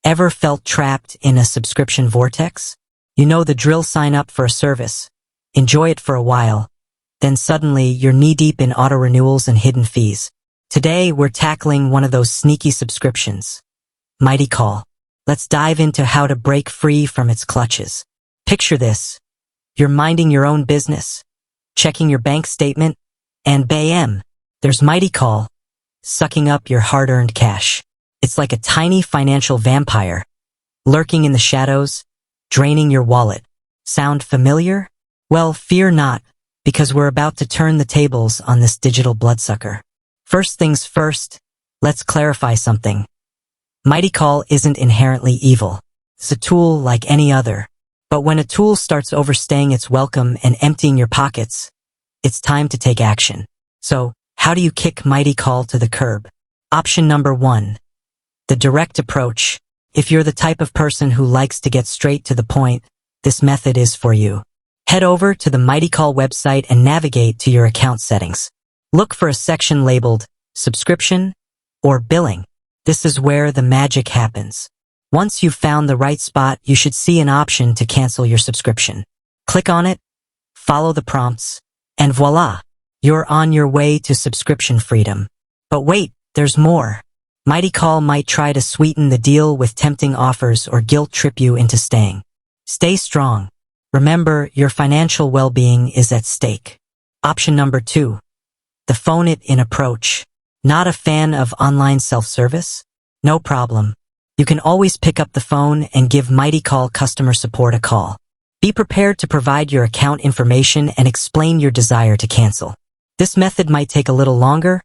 Ever felt trapped in a subscription vortex? You know the drill. Sign up for a service, enjoy it for a while, then suddenly you're knee-deep in auto-renewals and hidden fees. Today, we're tackling one of those sneaky subscriptions, MightyCall. Let's dive into how to break free from its clutches. Picture this. You're minding your own business, checking your bank statement, and bam, there's MightyCall, sucking up your hard-earned cash. It's like a tiny financial vampire, lurking in the shadows, draining your wallet. Sound familiar? Well, fear not, because we're about to turn the tables on this digital bloodsucker. First things first, let's clarify something. MightyCall isn't inherently evil. It's a tool like any other. But when a tool starts overstaying its welcome and emptying your pockets, it's time to take action. So, how do you kick MightyCall to the curb? Option number 1. The direct approach. If you're the type of person who likes to get straight to the point, this method is for you. Head over to the MightyCall website and navigate to your account settings. Look for a section labeled Subscription or Billing. This is where the magic happens. Once you've found the right spot, you should see an option to cancel your subscription. Click on it, follow the prompts, and voila! You're on your way to subscription freedom. But wait, there's more. MightyCall might try to sweeten the deal with tempting offers or guilt trip you into staying. Stay strong. Remember, your financial well-being is at stake. Option number 2. The phone-it-in approach. Not a fan of online self-service? No problem. You can always pick up the phone and give MightyCall customer support a call. Be prepared to provide your account information and explain your desire to cancel. This method might take a little longer,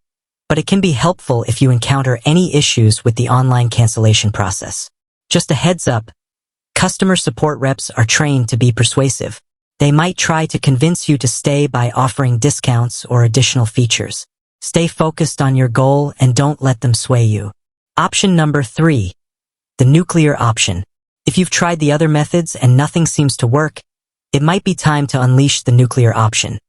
but it can be helpful if you encounter any issues with the online cancellation process. Just a heads up, customer support reps are trained to be persuasive. They might try to convince you to stay by offering discounts or additional features. Stay focused on your goal and don't let them sway you. Option number 3. The nuclear option. If you've tried the other methods and nothing seems to work, it might be time to unleash the nuclear option.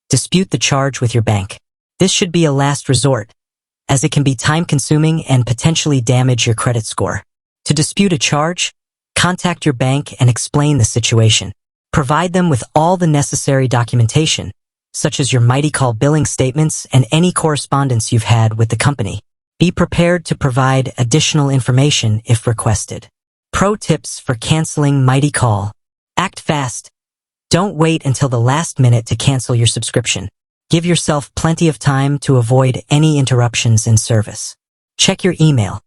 Dispute the charge with your bank. This should be a last resort, as it can be time-consuming and potentially damage your credit score. To dispute a charge, contact your bank and explain the situation. Provide them with all the necessary documentation, such as your MightyCall billing statements and any correspondence you've had with the company. Be prepared to provide additional information if requested. Pro tips for canceling MightyCall. Act fast. Don't wait until the last minute to cancel your subscription. Give yourself plenty of time to avoid any interruptions in service. Check your email.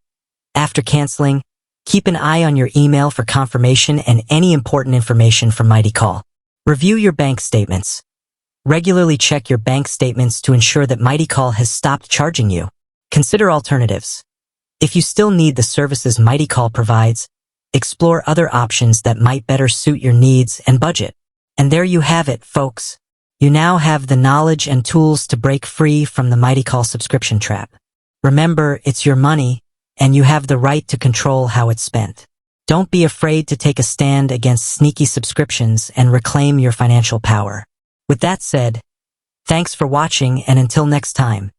After canceling, keep an eye on your email for confirmation and any important information from MightyCall. Review your bank statements. Regularly check your bank statements to ensure that MightyCall has stopped charging you. Consider alternatives. If you still need the services MightyCall provides, explore other options that might better suit your needs and budget. And there you have it, folks. You now have the knowledge and tools to break free from the MightyCall subscription trap. Remember, it's your money, and you have the right to control how it's spent. Don't be afraid to take a stand against sneaky subscriptions and reclaim your financial power. With that said, thanks for watching, and until next time.